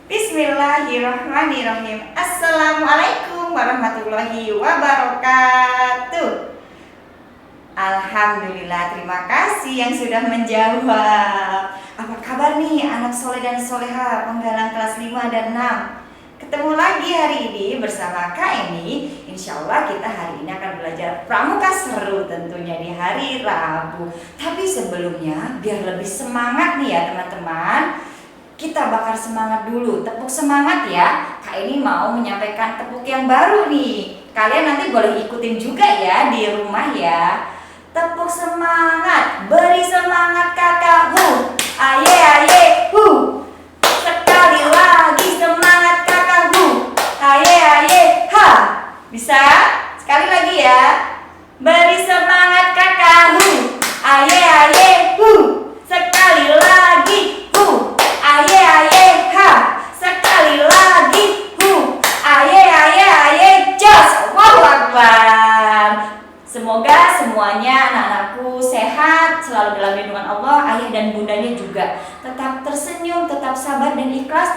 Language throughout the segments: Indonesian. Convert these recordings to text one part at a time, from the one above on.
Bismillahirrahmanirrahim. Assalamualaikum warahmatullahi wabarakatuh. Alhamdulillah, terima kasih yang sudah menjawab. Apa kabar nih anak soleh dan soleha penggalang kelas 5 dan 6? Ketemu lagi hari ini bersama Kak Eni. Insya Allah kita hari ini akan belajar pramuka seru tentunya di hari Rabu. Tapi sebelumnya biar lebih semangat nih ya teman-teman, kita bakar semangat dulu, tepuk semangat ya. Kak ini mau menyampaikan tepuk yang baru nih. Kalian nanti boleh ikutin juga ya di rumah ya. Tepuk semangat, beri semangat kakakku. Aye aye hu. Sekali lagi semangat kakakku. Aye aye ha. Bisa? Sekali lagi ya. Beri semangat kakakku. Aye aye hu. Sekali lagi hu. Aye aye ha, sekali lagi hu. Aye aye aye jos. Allahu Akbar. Semoga semuanya anak-anakku sehat, selalu dalam lindungan Allah, ayah dan bundanya juga. Tetap tersenyum, tetap sabar dan ikhlas.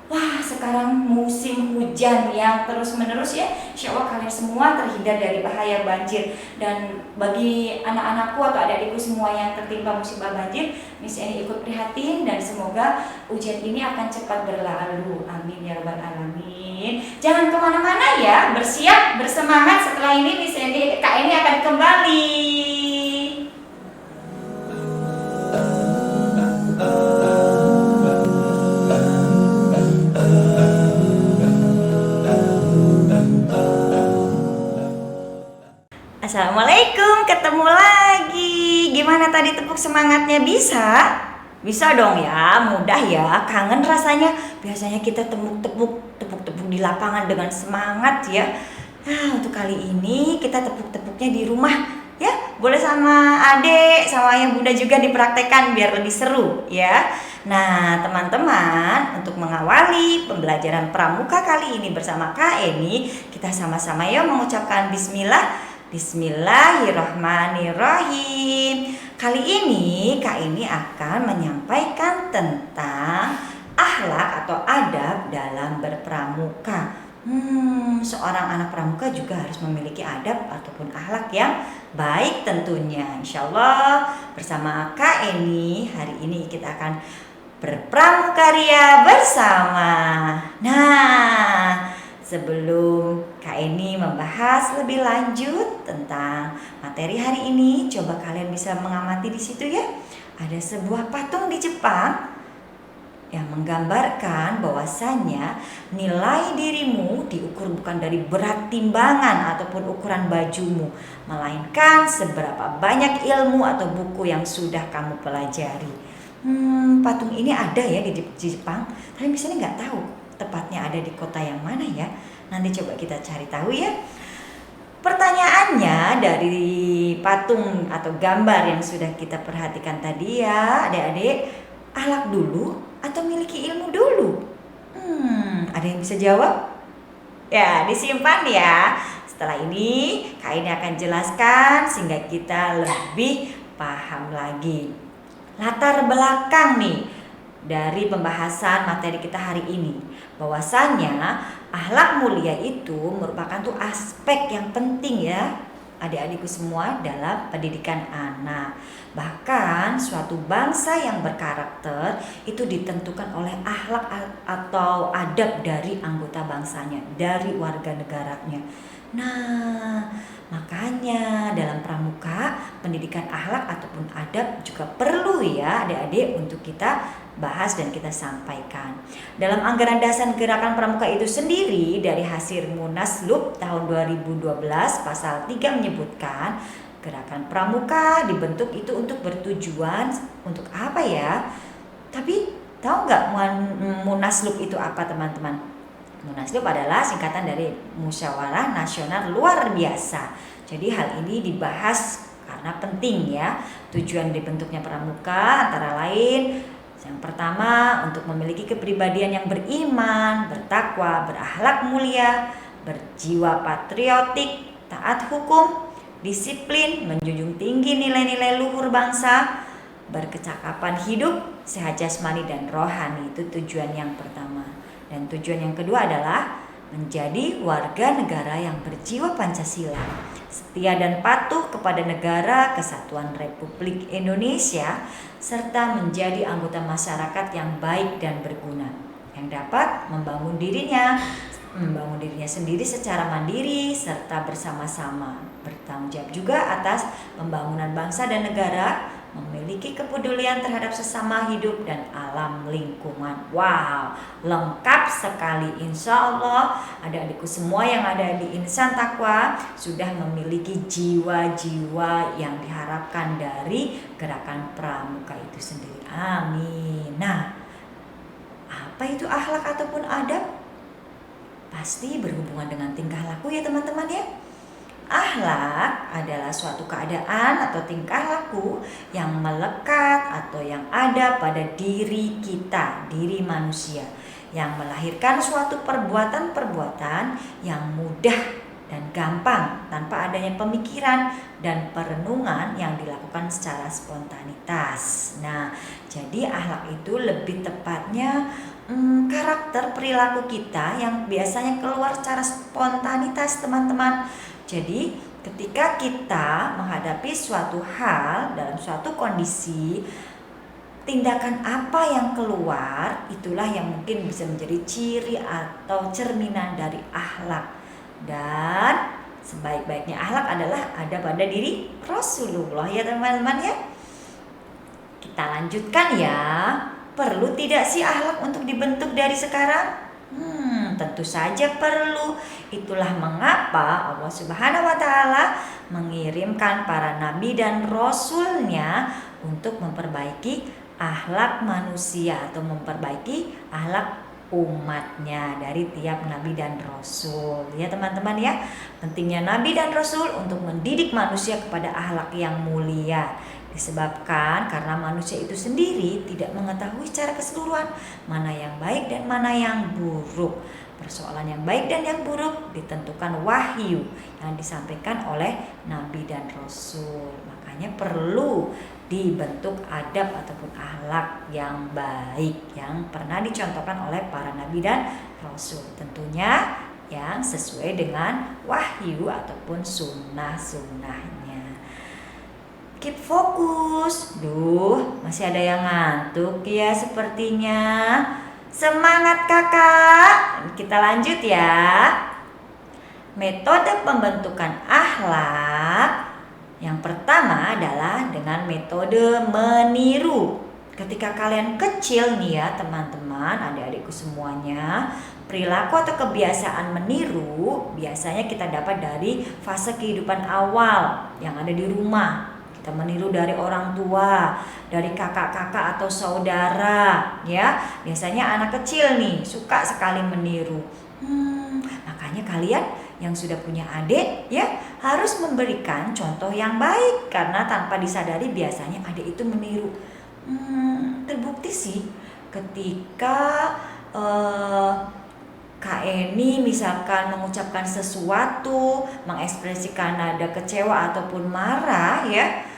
Wah, sekarang musim hujan yang terus-menerus ya. Insya Allah kalian semua terhindar dari bahaya banjir. Dan bagi anak-anakku atau adik-adikku semua yang tertimpa musibah banjir, Miss Eni ikut prihatin dan semoga ujian ini akan cepat berlalu. Amin ya rabbal alamin. Jangan kemana-mana ya, bersiap, bersemangat. Setelah ini Miss Eni, Kak Eni akan kembali. Assalamualaikum, ketemu lagi. Gimana tadi tepuk semangatnya, bisa? Bisa dong ya, mudah ya. Kangen rasanya. Biasanya kita tepuk-tepuk di lapangan dengan semangat ya. Nah, untuk kali ini kita tepuk-tepuknya di rumah ya. Boleh sama adik, sama ayah bunda juga dipraktekkan biar lebih seru ya. Nah, teman-teman, untuk mengawali pembelajaran pramuka kali ini bersama Kak Eni, kita sama-sama yuk mengucapkan bismillah. Bismillahirrahmanirrahim. Kali ini Kak ini akan menyampaikan tentang akhlak atau adab dalam berpramuka. Seorang anak pramuka juga harus memiliki adab ataupun akhlak yang baik tentunya. Insya Allah bersama Kak Eni hari ini kita akan berpramukarya bersama. Nah, sebelum Kak Eni membahas lebih lanjut tentang materi hari ini, coba kalian bisa mengamati di situ ya. Ada sebuah patung di Jepang yang menggambarkan bahwasannya nilai dirimu diukur bukan dari berat timbangan ataupun ukuran bajumu, melainkan seberapa banyak ilmu atau buku yang sudah kamu pelajari. Patung ini ada ya di Jepang, tapi misalnya nggak tahu tepatnya ada di kota yang mana ya. Nanti coba kita cari tahu ya. Pertanyaannya dari patung atau gambar yang sudah kita perhatikan tadi ya, adik-adik, akhlak dulu atau miliki ilmu dulu? Ada yang bisa jawab? Ya, disimpan ya. Setelah ini Kak ini akan jelaskan sehingga kita lebih paham lagi. Latar belakang nih dari pembahasan materi kita hari ini, bahwasannya akhlak mulia itu merupakan tuh aspek yang penting ya adik-adikku semua dalam pendidikan anak. Bahkan suatu bangsa yang berkarakter itu ditentukan oleh akhlak atau adab dari anggota bangsanya, dari warga negaranya. Nah, makanya dalam pramuka pendidikan akhlak ataupun adab juga perlu ya adik-adik untuk kita bahas dan kita sampaikan. Dalam anggaran dasar gerakan pramuka itu sendiri dari hasil Munaslup tahun 2012 pasal 3 menyebutkan gerakan pramuka dibentuk itu untuk bertujuan untuk apa ya? Tapi tahu nggak Munaslup itu apa teman-teman? Munaslup adalah singkatan dari Musyawarah Nasional Luar Biasa. Jadi hal ini dibahas karena penting ya. Tujuan dibentuknya pramuka antara lain yang pertama untuk memiliki kepribadian yang beriman, bertakwa, berakhlak mulia, berjiwa patriotik, taat hukum, disiplin, menjunjung tinggi nilai-nilai luhur bangsa, berkecakapan hidup, sehat jasmani dan rohani. Itu tujuan yang pertama. Dan tujuan yang kedua adalah menjadi warga negara yang berjiwa Pancasila, setia dan patuh kepada negara kesatuan Republik Indonesia, serta menjadi anggota masyarakat yang baik dan berguna, yang dapat membangun dirinya sendiri secara mandiri serta bersama-sama, bertanggung jawab juga atas pembangunan bangsa dan negara, memiliki kepedulian terhadap sesama hidup dan alam lingkungan. Wow, lengkap sekali. Insya Allah adik-adikku semua yang ada di Insan Taqwa sudah memiliki jiwa-jiwa yang diharapkan dari gerakan pramuka itu sendiri. Amin. Nah, apa itu akhlak ataupun adab? Pasti berhubungan dengan tingkah laku ya teman-teman ya. Akhlak adalah suatu keadaan atau tingkah laku yang melekat atau yang ada pada diri kita, diri manusia, yang melahirkan suatu perbuatan-perbuatan yang mudah dan gampang tanpa adanya pemikiran dan perenungan yang dilakukan secara spontanitas. Nah, jadi akhlak itu lebih tepatnya karakter perilaku kita yang biasanya keluar secara spontanitas teman-teman. Jadi ketika kita menghadapi suatu hal dalam suatu kondisi, tindakan apa yang keluar itulah yang mungkin bisa menjadi ciri atau cerminan dari akhlak. Dan sebaik-baiknya akhlak adalah ada pada diri Rasulullah ya teman-teman ya. Kita lanjutkan ya. Perlu tidak sih akhlak untuk dibentuk dari sekarang? Tentu saja perlu. Itulah mengapa Allah Subhanahu wa Ta'ala mengirimkan para nabi dan rasulnya untuk memperbaiki akhlak manusia atau memperbaiki akhlak umatnya dari tiap nabi dan rasul. Ya teman-teman ya, pentingnya nabi dan rasul untuk mendidik manusia kepada akhlak yang mulia. Disebabkan karena manusia itu sendiri tidak mengetahui secara keseluruhan mana yang baik dan mana yang buruk. Persoalan yang baik dan yang buruk ditentukan wahyu yang disampaikan oleh nabi dan rasul. Makanya perlu dibentuk adab ataupun akhlak yang baik yang pernah dicontohkan oleh para nabi dan rasul. Tentunya yang sesuai dengan wahyu ataupun sunnah-sunnahnya. Keep fokus. Masih ada yang ngantuk ya sepertinya. Semangat kakak. Kita lanjut ya. Metode pembentukan akhlak yang pertama adalah dengan metode meniru. Ketika kalian kecil nih ya teman-teman, adik-adikku semuanya, perilaku atau kebiasaan meniru biasanya kita dapat dari fase kehidupan awal yang ada di rumah. Kita meniru dari orang tua, dari kakak-kakak atau saudara, ya. Biasanya anak kecil nih suka sekali meniru. Makanya kalian yang sudah punya adik, ya, harus memberikan contoh yang baik karena tanpa disadari biasanya adik itu meniru. Terbukti sih ketika Kak Eni misalkan mengucapkan sesuatu, mengekspresikan nada kecewa ataupun marah, ya.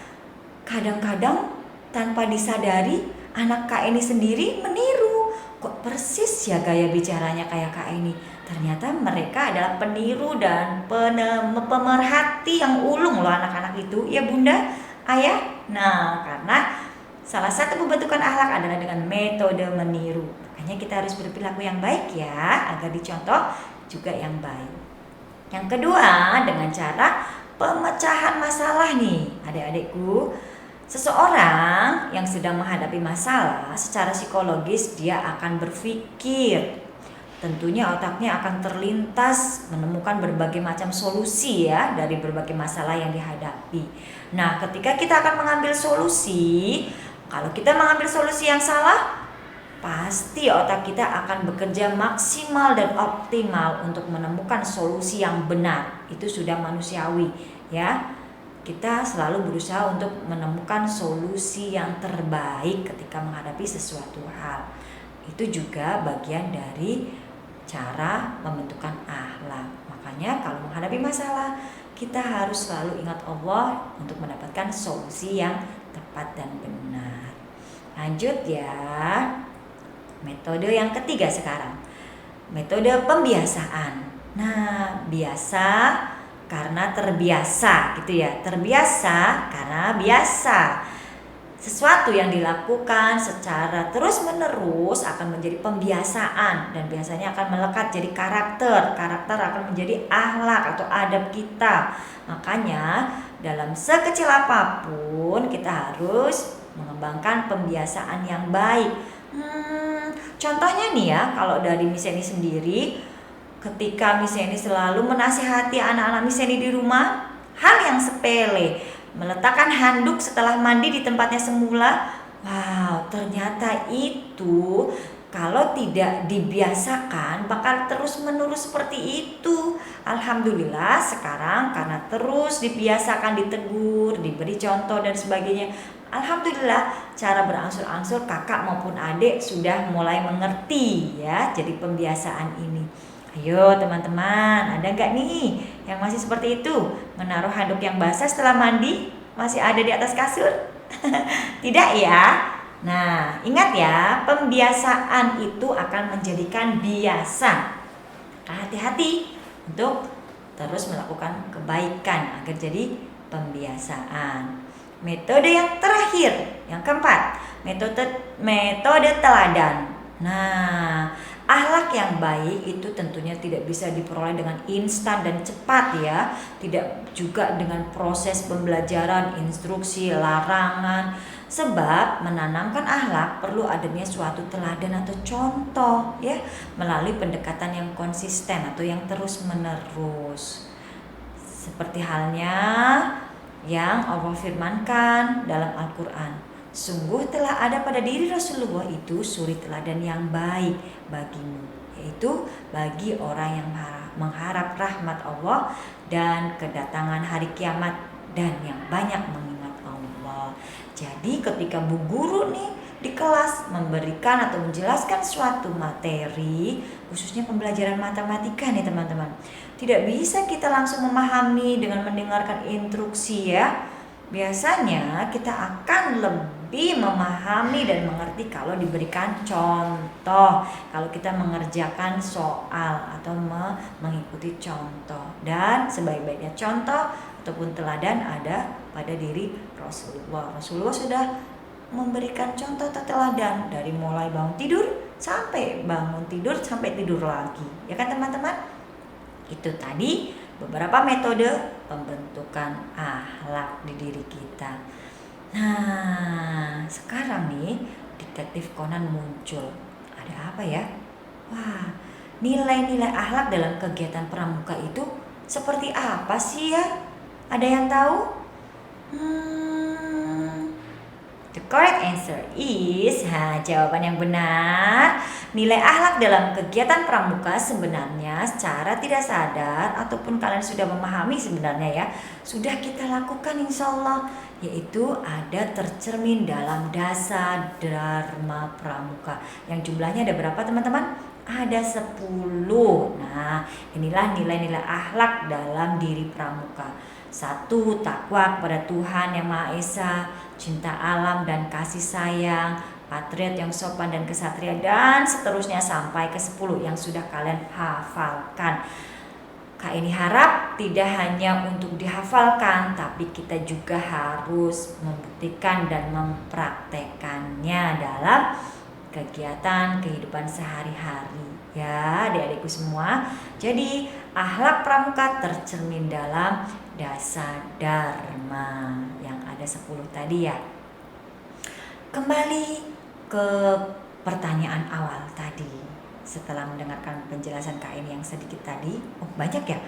Kadang-kadang tanpa disadari anak Kak Eni sendiri meniru. Kok persis ya gaya bicaranya kayak Kak Eni. Ternyata mereka adalah peniru dan pemerhati yang ulung loh anak-anak itu. Ya Bunda, Ayah. Nah, karena salah satu pembentukan akhlak adalah dengan metode meniru. Makanya kita harus berperilaku yang baik ya, agar dicontoh juga yang baik. Yang kedua, dengan cara pemecahan masalah nih, adik-adikku. Seseorang yang sedang menghadapi masalah secara psikologis dia akan berpikir. Tentunya otaknya akan terlintas menemukan berbagai macam solusi ya dari berbagai masalah yang dihadapi. Nah, ketika kita akan mengambil solusi, kalau kita mengambil solusi yang salah, pasti otak kita akan bekerja maksimal dan optimal untuk menemukan solusi yang benar. Itu sudah manusiawi ya. Kita selalu berusaha untuk menemukan solusi yang terbaik ketika menghadapi sesuatu hal. Itu juga bagian dari cara pembentukan akhlak. Makanya kalau menghadapi masalah, kita harus selalu ingat Allah untuk mendapatkan solusi yang tepat dan benar. Lanjut ya. Metode yang ketiga sekarang. metode pembiasaan. Nah, biasa karena terbiasa gitu ya. Terbiasa karena biasa. Sesuatu yang dilakukan secara terus-menerus akan menjadi pembiasaan dan biasanya akan melekat jadi karakter. Karakter akan menjadi akhlak atau adab kita. Makanya dalam sekecil apapun kita harus mengembangkan pembiasaan yang baik. Contohnya nih ya, kalau dari Miss Eni sendiri, ketika Miss Eni selalu menasihati anak-anak Miss Eni di rumah, hal yang sepele, meletakkan handuk setelah mandi di tempatnya semula. Wow, ternyata itu kalau tidak dibiasakan bakal terus menerus seperti itu. Alhamdulillah sekarang karena terus dibiasakan, ditegur, diberi contoh dan sebagainya. Alhamdulillah cara berangsur-angsur kakak maupun adik sudah mulai mengerti ya, jadi pembiasaan ini. Ayo teman-teman, ada nggak nih yang masih seperti itu? Menaruh handuk yang basah setelah mandi masih ada di atas kasur? Tidak ya? Nah, ingat ya, pembiasaan itu akan menjadikan biasa. Hati-hati untuk terus melakukan kebaikan agar jadi pembiasaan. Metode yang terakhir, yang keempat, metode teladan. Nah, akhlak yang baik itu tentunya tidak bisa diperoleh dengan instan dan cepat ya. Tidak juga dengan proses pembelajaran, instruksi, larangan. Sebab menanamkan akhlak perlu adanya suatu teladan atau contoh ya, melalui pendekatan yang konsisten atau yang terus-menerus. Seperti halnya yang Allah firmankan dalam Al-Quran, sungguh telah ada pada diri Rasulullah itu suri teladan yang baik bagimu, yaitu bagi orang yang mengharap rahmat Allah dan kedatangan hari kiamat dan yang banyak mengingat Allah. Jadi ketika Bu Guru nih di kelas memberikan atau menjelaskan suatu materi, khususnya pembelajaran matematika nih teman-teman, tidak bisa kita langsung memahami dengan mendengarkan instruksi ya. Biasanya kita akan lebih memahami dan mengerti kalau diberikan contoh, kalau kita mengerjakan soal atau mengikuti contoh. Dan sebaik-baiknya contoh ataupun teladan ada pada diri Rasulullah. Rasulullah sudah memberikan contoh atau teladan dari mulai bangun tidur sampai bangun tidur sampai tidur lagi. Ya kan teman-teman? Itu tadi beberapa metode pembentukan akhlak di diri kita. Nah, sekarang nih Detektif Conan muncul. Ada apa ya? Wah, nilai-nilai akhlak dalam kegiatan pramuka itu seperti apa sih ya? Ada yang tahu? The correct answer is, jawaban yang benar, nilai akhlak dalam kegiatan pramuka sebenarnya secara tidak sadar ataupun kalian sudah memahami sebenarnya ya, sudah kita lakukan insya Allah, yaitu ada tercermin dalam dasar Dharma Pramuka. Yang jumlahnya ada berapa teman-teman? Ada 10. Nah, inilah nilai-nilai akhlak dalam diri pramuka. 1. Takwa kepada Tuhan Yang Maha Esa, cinta alam dan kasih sayang, patriot yang sopan dan kesatria, dan seterusnya sampai ke 10 yang sudah kalian hafalkan. Kak ini harap tidak hanya untuk dihafalkan, tapi kita juga harus membuktikan dan mempraktekannya dalam kegiatan kehidupan sehari-hari ya adik-adikku semua. Jadi akhlak pramuka tercermin dalam dasar Dharma yang ada 10 tadi ya. Kembali ke pertanyaan awal tadi, setelah mendengarkan penjelasan Kak ini yang sedikit tadi, banyak ya,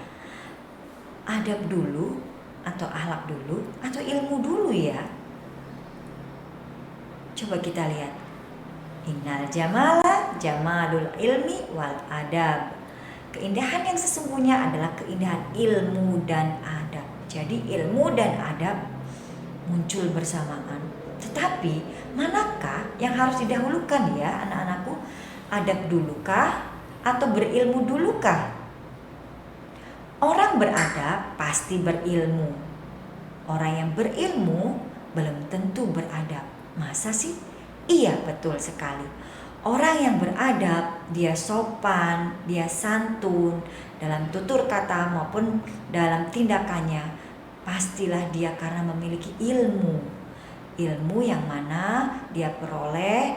adab dulu atau akhlak dulu atau ilmu dulu ya? Coba kita lihat. Innal jamala jamalul ilmi wal adab. Keindahan yang sesungguhnya adalah keindahan ilmu dan adab. Jadi ilmu dan adab muncul bersamaan. Tetapi manakah yang harus didahulukan ya anak-anakku? Adab dulukah atau berilmu dulukah? Orang beradab pasti berilmu. Orang yang berilmu belum tentu beradab. Masa sih? Iya, betul sekali. Orang yang beradab, dia sopan, dia santun dalam tutur kata maupun dalam tindakannya. Pastilah dia karena memiliki ilmu. Ilmu yang mana dia peroleh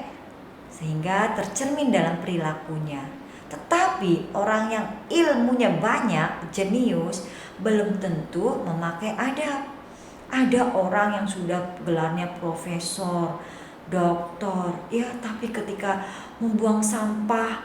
sehingga tercermin dalam perilakunya. Tetapi orang yang ilmunya banyak, jenius, belum tentu memakai adab. Ada orang yang sudah gelarnya profesor, doktor, ya tapi ketika membuang sampah,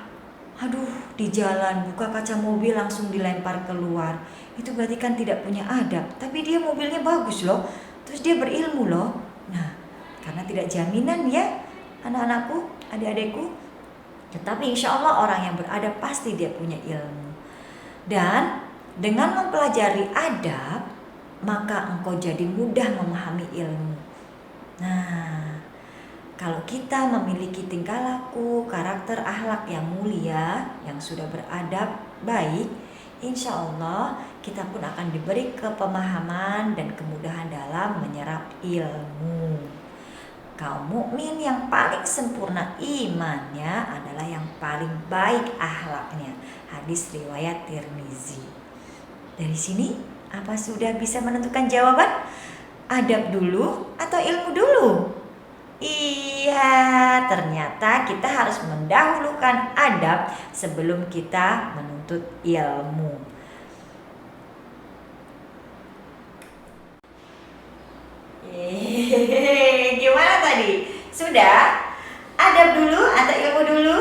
aduh di jalan buka kaca mobil langsung dilempar keluar. Itu berarti kan tidak punya adab. Tapi dia mobilnya bagus loh, terus dia berilmu loh. Nah, karena tidak jaminan ya anak-anakku, adik-adikku. Tetapi insya Allah orang yang beradab pasti dia punya ilmu. Dan dengan mempelajari adab, maka engkau jadi mudah memahami ilmu. Nah, kalau kita memiliki tingkah laku, karakter akhlak yang mulia, yang sudah beradab baik, insya Allah kita pun akan diberi kepemahaman dan kemudahan dalam menyerap ilmu. Kaum mukmin yang paling sempurna imannya adalah yang paling baik akhlaknya. Hadis riwayat Tirmizi. Dari sini, apa sudah bisa menentukan jawaban? Adab dulu atau ilmu dulu? Iya, ternyata kita harus mendahulukan adab sebelum kita menuntut ilmu. Gimana tadi? Sudah? Adab dulu atau ilmu dulu?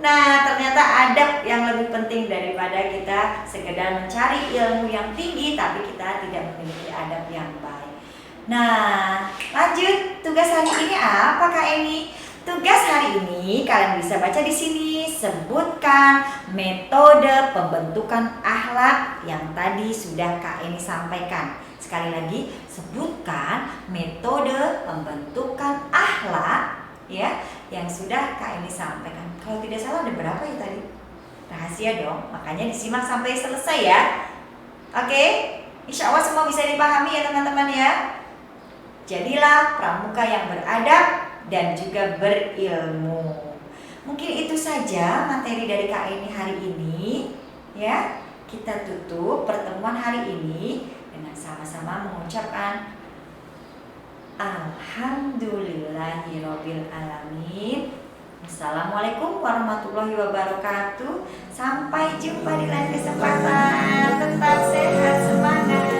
Nah, ternyata adab yang lebih penting daripada kita sekedar mencari ilmu yang tinggi tapi kita tidak memiliki adab yang baik. Nah, lanjut. Tugas hari ini apa Kak Eni? Tugas hari ini kalian bisa baca di sini. Sebutkan metode pembentukan akhlak yang tadi sudah Kak Eni sampaikan. Sekali lagi, sebutkan metode pembentukan akhlak ya yang sudah Kak Eni sampaikan. Kalau tidak salah ada berapa ya tadi? Rahasia dong, makanya disimak sampai selesai ya. Oke, insya Allah semua bisa dipahami ya teman-teman ya. Jadilah pramuka yang beradab dan juga berilmu. Mungkin itu saja materi dari Kak Eni hari ini ya. Kita tutup pertemuan hari ini dengan sama-sama mengucapkan Alhamdulillahirabbil alamin. Assalamualaikum warahmatullahi wabarakatuh. Sampai jumpa di lain kesempatan. Tetap sehat, semangat.